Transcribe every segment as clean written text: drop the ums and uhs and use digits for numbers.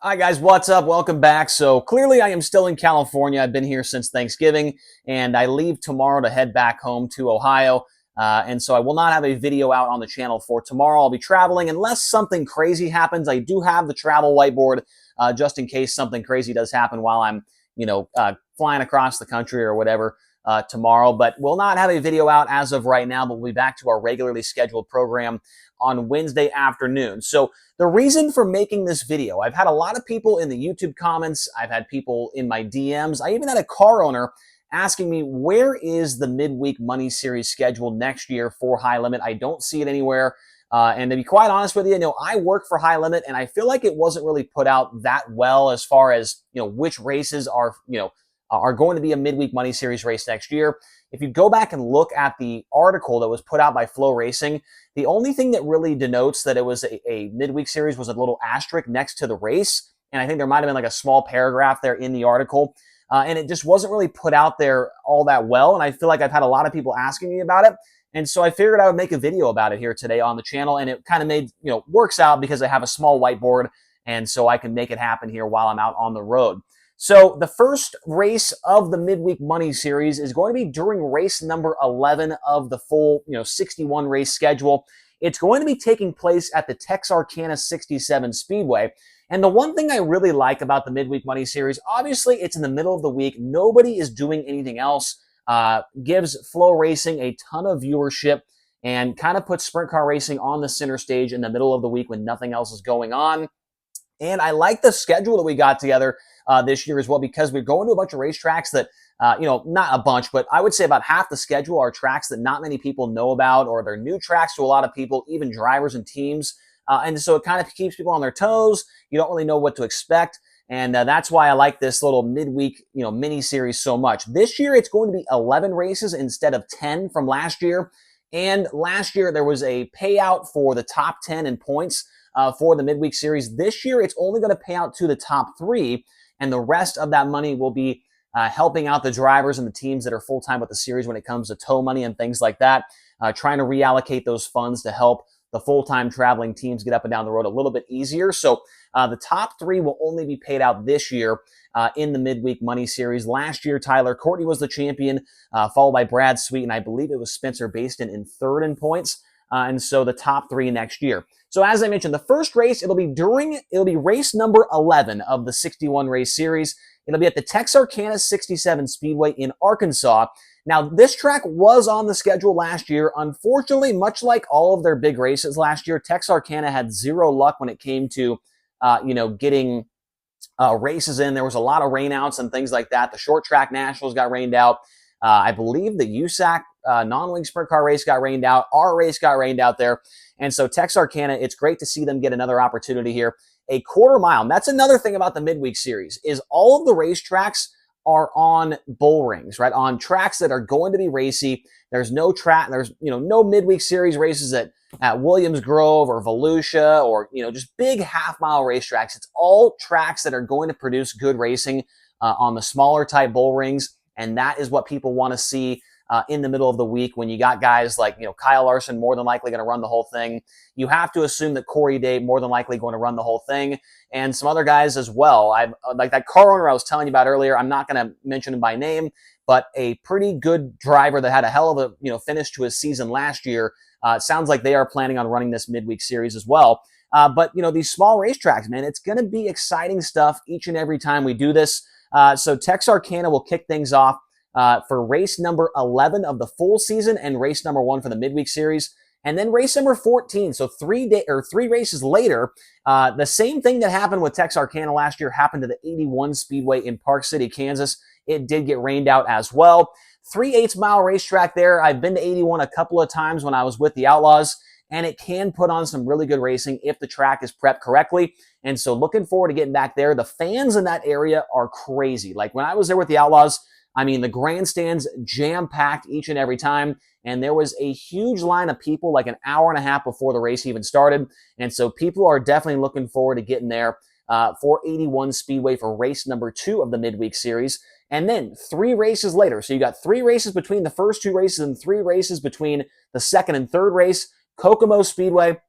Hi guys, what's up? Welcome back. So clearly I am still in California. I've been here since Thanksgiving and I leave tomorrow to head back home to Ohio. And so I will not have a video out on the channel for tomorrow. I'll be traveling unless something crazy happens. I do have the travel whiteboard just in case something crazy does happen while I'm, flying across the country or whatever tomorrow. But we'll not have a video out as of right now, but we'll be back to our regularly scheduled program on Wednesday afternoon. So the reason for making this video, I've had a lot of people in the YouTube comments, I've had people in my DMs, I even had a car owner asking me, where is the Midweek Money Series scheduled next year for High Limit? I don't see it anywhere. And to be quite honest with you, I work for High Limit and I feel like it wasn't really put out that well as far as, which races are going to be a Midweek Money Series race next year. If you go back and look at the article that was put out by Flow Racing, the only thing that really denotes that it was a midweek series was a little asterisk next to the race. And I think there might have been like a small paragraph there in the article. And it just wasn't really put out there all that well. And I feel like I've had a lot of people asking me about it. And so I figured I would make a video about it here today on the channel. And it kind of made, works out because I have a small whiteboard. And so I can make it happen here while I'm out on the road. So the first race of the Midweek Money Series is going to be during race number 11 of the full, 61 race schedule. It's going to be taking place at the Texarkana 67 Speedway. And the one thing I really like about the Midweek Money Series, obviously it's in the middle of the week. Nobody is doing anything else. Gives Flow Racing a ton of viewership and kind of puts sprint car racing on the center stage in the middle of the week when nothing else is going on. And I like the schedule that we got together this year as well, because we're going to a bunch of racetracks that, not a bunch, but I would say about half the schedule are tracks that not many people know about, or they're new tracks to a lot of people, even drivers and teams. And so it kind of keeps people on their toes. You don't really know what to expect. And that's why I like this little midweek, mini series so much. This year, it's going to be 11 races instead of 10 from last year. And last year, there was a payout for the top 10 in points for the midweek series. This year, it's only going to pay out to the top 3. And the rest of that money will be helping out the drivers and the teams that are full-time with the series when it comes to tow money and things like that, trying to reallocate those funds to help the full-time traveling teams get up and down the road a little bit easier. So the top 3 will only be paid out this year in the Midweek Money Series. Last year, Tyler Courtney was the champion, followed by Brad Sweet, and I believe it was Spencer Baston in third in points. And so the top 3 next year. So as I mentioned, the first race, it'll be race number 11 of the 61 race series. It'll be at the Texarkana 67 Speedway in Arkansas. Now, this track was on the schedule last year. Unfortunately, much like all of their big races last year, Texarkana had zero luck when it came to, getting races in. There was a lot of rainouts and things like that. The short track nationals got rained out. I believe the USAC non-wing sprint car race got rained out. Our race got rained out there. And so Texarkana, it's great to see them get another opportunity here. A quarter mile. And that's another thing about the midweek series is all of the racetracks are on bull rings, right? On tracks that are going to be racy. There's no track, no midweek series races at Williams Grove or Volusia or, just big half-mile racetracks. It's all tracks that are going to produce good racing on the smaller type bull rings. And that is what people want to see in the middle of the week when you got guys like, Kyle Larson more than likely going to run the whole thing. You have to assume that Corey Day more than likely going to run the whole thing, and some other guys as well. I like that car owner I was telling you about earlier. I'm not going to mention him by name, but a pretty good driver that had a hell of a finish to his season last year. It sounds like they are planning on running this midweek series as well. But these small racetracks, man, it's going to be exciting stuff each and every time we do this. So Texarkana will kick things off for race number 11 of the full season and race number 1 for the midweek series. And then race number 14. So 3 races later, the same thing that happened with Texarkana last year happened to the 81 Speedway in Park City, Kansas. It did get rained out as well. 3/8 mile racetrack there. I've been to 81 a couple of times when I was with the Outlaws, and it can put on some really good racing if the track is prepped correctly. And so looking forward to getting back there. The fans in that area are crazy. Like when I was there with the Outlaws, I mean, the grandstands jam-packed each and every time, and there was a huge line of people like an hour and a half before the race even started. And so people are definitely looking forward to getting there for 81 Speedway for race number 2 of the midweek series. And then 3 races later, so you got 3 races between the first 2 races and 3 races between the second and third race, Kokomo Speedway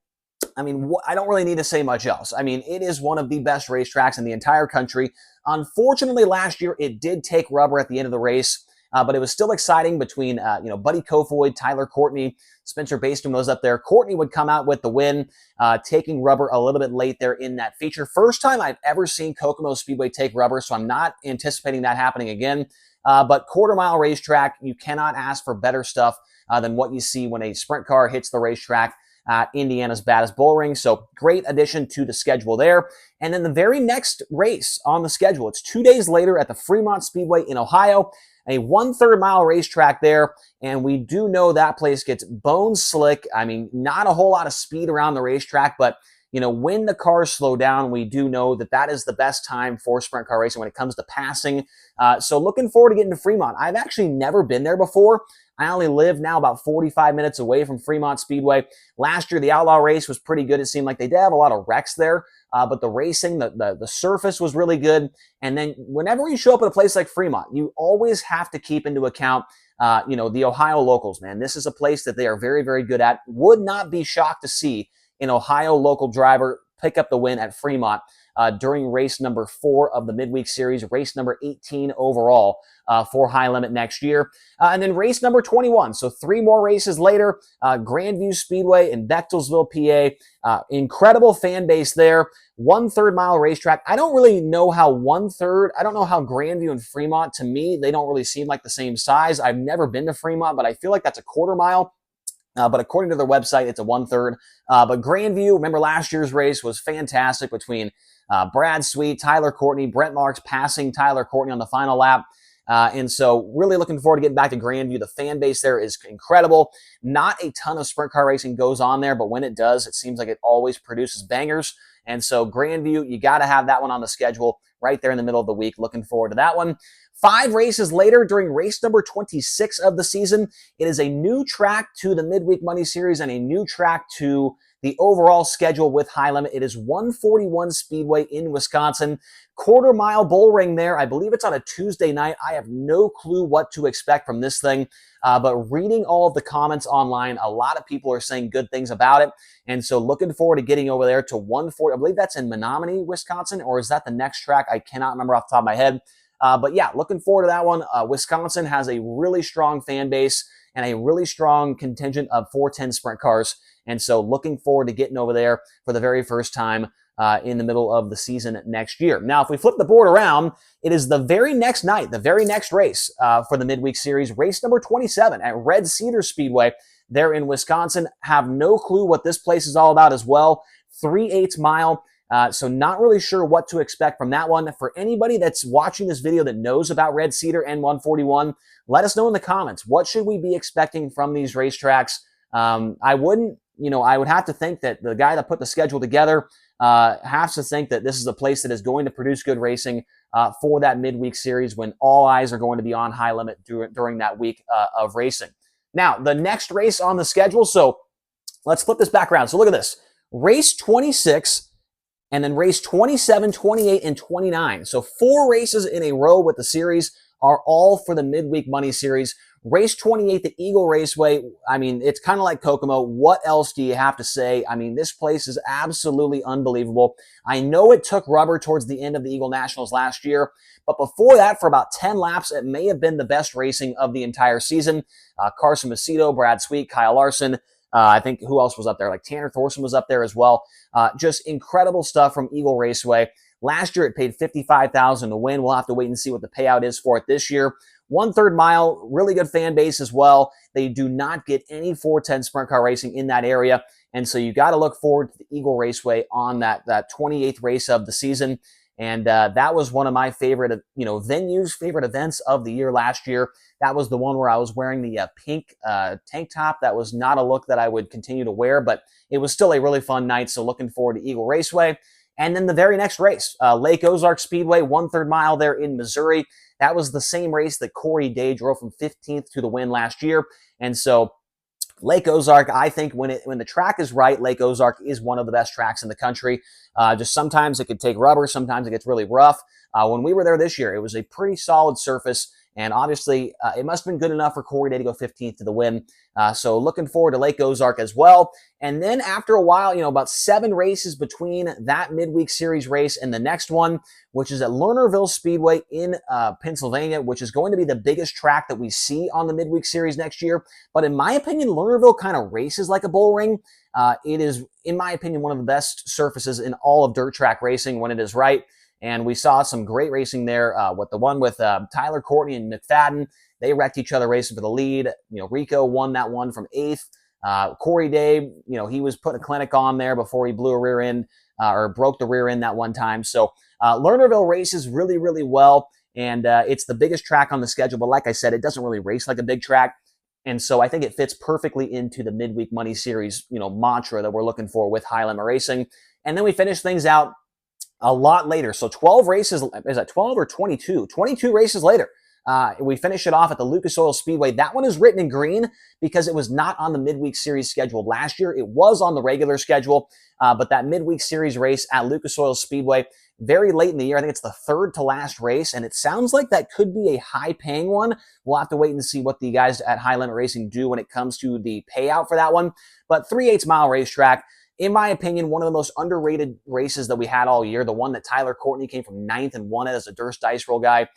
I mean, I don't really need to say much else. I mean, it is one of the best racetracks in the entire country. Unfortunately, last year it did take rubber at the end of the race, but it was still exciting between, Buddy Kofoid, Tyler Courtney, Spencer Baston was up there. Courtney would come out with the win, taking rubber a little bit late there in that feature. First time I've ever seen Kokomo Speedway take rubber, so I'm not anticipating that happening again. But quarter-mile racetrack, you cannot ask for better stuff than what you see when a sprint car hits the racetrack at Indiana's baddest bull ring. So great addition to the schedule there. And then the very next race on the schedule, it's 2 days later at the Fremont Speedway in Ohio, a 1/3 mile racetrack there. And we do know that place gets bone slick. I mean, not a whole lot of speed around the racetrack, but when the cars slow down, we do know that that is the best time for sprint car racing when it comes to passing. So looking forward to getting to Fremont. I've actually never been there before. I only live now about 45 minutes away from Fremont Speedway. Last year, the Outlaw race was pretty good. It seemed like they did have a lot of wrecks there, but the racing, the surface was really good. And then whenever you show up at a place like Fremont, you always have to keep into account the Ohio locals, man. This is a place that they are very, very good at. Would not be shocked to see an Ohio local driver pick up the win at Fremont during race number 4 of the Midweek Series, race number 18 overall for High Limit next year. And then race number 21. So 3 more races later, Grandview Speedway in Bechtelsville, PA. Incredible fan base there. 1/3 mile racetrack. I don't really know how I don't know how Grandview and Fremont, to me, they don't really seem like the same size. I've never been to Fremont, but I feel like that's a quarter mile. But according to their website, it's a 1/3. But Grandview, remember last year's race was fantastic between Brad Sweet, Tyler Courtney, Brent Marks passing Tyler Courtney on the final lap. And so really looking forward to getting back to Grandview. The fan base there is incredible. Not a ton of sprint car racing goes on there, but when it does, it seems like it always produces bangers. And so Grandview, you got to have that one on the schedule right there in the middle of the week. Looking forward to that one. 5 races later, during race number 26 of the season, it is a new track to the Midweek Money Series and a new track to the overall schedule with High Limit. It is 141 Speedway in Wisconsin. Quarter mile bull ring there. I believe it's on a Tuesday night. I have no clue what to expect from this thing. But reading all of the comments online, a lot of people are saying good things about it. And so looking forward to getting over there to 140. I believe that's in Menominee, Wisconsin, or is that the next track? I cannot remember off the top of my head. But yeah, looking forward to that one. Wisconsin has a really strong fan base and a really strong contingent of 410 sprint cars. And so looking forward to getting over there for the very first time in the middle of the season next year. Now, if we flip the board around, it is the very next night, the very next race for the Midweek Series, race number 27 at Red Cedar Speedway there in Wisconsin. Have no clue what this place is all about as well. 3/8 mile. So not really sure what to expect from that one. For anybody that's watching this video that knows about Red Cedar and 141, let us know in the comments. What should we be expecting from these racetracks? I would have to think that the guy that put the schedule together has to think that this is a place that is going to produce good racing for that midweek series when all eyes are going to be on High Limit during that week of racing. Now, the next race on the schedule, so let's flip this back around. So look at this. Race 26 and then race 27, 28, and 29. So 4 races in a row with the series are all for the Midweek Money Series. Race 28, the Eagle Raceway, I mean, it's kind of like Kokomo. What else do you have to say? I mean, this place is absolutely unbelievable. I know it took rubber towards the end of the Eagle Nationals last year, but before that, for about 10 laps, it may have been the best racing of the entire season. Carson Macedo, Brad Sweet, Kyle Larson, I think who else was up there? Like Tanner Thorson was up there as well. Just incredible stuff from Eagle Raceway. Last year, it paid $55,000 to win. We'll have to wait and see what the payout is for it this year. 1/3 mile, really good fan base as well. They do not get any 410 sprint car racing in that area. And so you got to look forward to the Eagle Raceway on that 28th race of the season. And that was one of my favorite, venues, favorite events of the year last year. That was the one where I was wearing the pink tank top. That was not a look that I would continue to wear, but it was still a really fun night. So looking forward to Eagle Raceway. And then the very next race, Lake Ozark Speedway, 1/3 mile there in Missouri. That was the same race that Corey Day drove from 15th to the win last year. And so Lake Ozark, I think when the track is right, Lake Ozark is one of the best tracks in the country. Just sometimes it could take rubber, sometimes it gets really rough. When we were there this year, it was a pretty solid surface, And obviously, it must have been good enough for Corey Day to go 15th to the win. So looking forward to Lake Ozark as well. And then after a while, about 7 races between that midweek series race and the next one, which is at Lernerville Speedway in Pennsylvania, which is going to be the biggest track that we see on the midweek series next year. But in my opinion, Lernerville kind of races like a bull ring. It is, in my opinion, one of the best surfaces in all of dirt track racing when it is right. And we saw some great racing there with the one with Tyler Courtney and McFadden. They wrecked each other racing for the lead. Rico won that one from 8th. Corey Day, he was putting a clinic on there before he blew a rear end or broke the rear end that one time. So Lernerville races really, really well. And it's the biggest track on the schedule. But like I said, it doesn't really race like a big track. And so I think it fits perfectly into the Midweek Money Series, mantra that we're looking for with high limit racing. And then we finish things out a lot later. So 12 races, is that 12 or 22? 22 races later. We finish it off at the Lucas Oil Speedway. That one is written in green because it was not on the midweek series schedule last year. It was on the regular schedule, but that midweek series race at Lucas Oil Speedway, very late in the year. I think it's the 3rd to last race, and it sounds like that could be a high-paying one. We'll have to wait and see what the guys at High Limit Racing do when it comes to the payout for that one. But 3/8 mile racetrack. In my opinion, one of the most underrated races that we had all year, the one that Tyler Courtney came from 9th and won it as a Durst Dice Roll guy.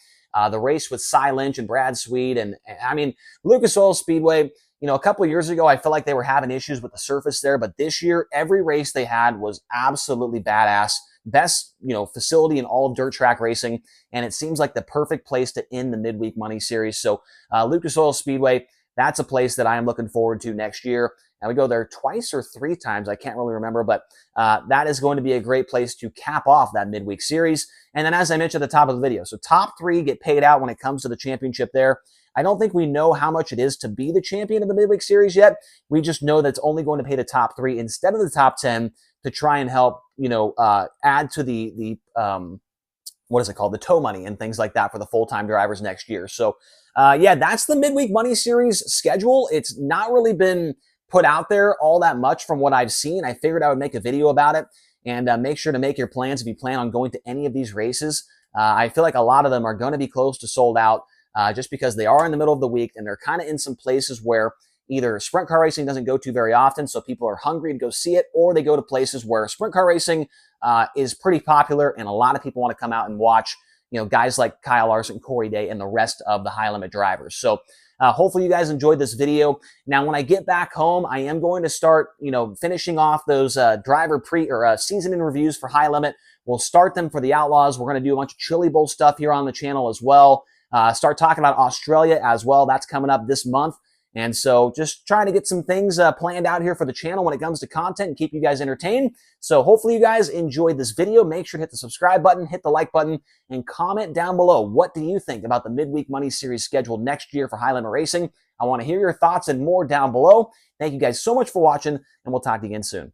The race with Cy Lynch and Brad Sweet. And I mean, Lucas Oil Speedway, a couple of years ago, I felt like they were having issues with the surface there. But this year, every race they had was absolutely badass. Best, facility in all of dirt track racing. And it seems like the perfect place to end the Midweek Money Series. So Lucas Oil Speedway, that's a place that I am looking forward to next year. And we go there twice or 3 times. I can't really remember, but that is going to be a great place to cap off that midweek series. And then, as I mentioned at the top of the video, so top 3 get paid out when it comes to the championship there. I don't think we know how much it is to be the champion of the midweek series yet. We just know that it's only going to pay the top 3 instead of the top 10 to try and help, add to the what is it called? The tow money and things like that for the full-time drivers next year. So, that's the Midweek Money Series schedule. It's not really been put out there all that much from what I've seen. I figured I would make a video about it and make sure to make your plans if you plan on going to any of these races. I feel like a lot of them are going to be close to sold out just because they are in the middle of the week and they're kind of in some places where either sprint car racing doesn't go to very often, so people are hungry to go see it, or they go to places where sprint car racing is pretty popular and a lot of people want to come out and watch, guys like Kyle Larson, Corey Day, and the rest of the high limit drivers. So hopefully you guys enjoyed this video. Now, when I get back home, I am going to start, finishing off those driver season-in reviews for High Limit. We'll start them for the Outlaws. We're going to do a bunch of Chili Bowl stuff here on the channel as well. Start talking about Australia as well. That's coming up this month. And so just trying to get some things planned out here for the channel when it comes to content and keep you guys entertained. So hopefully you guys enjoyed this video. Make sure to hit the subscribe button, hit the like button, and comment down below. What do you think about the Midweek Money Series scheduled next year for High Limit Racing? I want to hear your thoughts and more down below. Thank you guys so much for watching, and we'll talk to you again soon.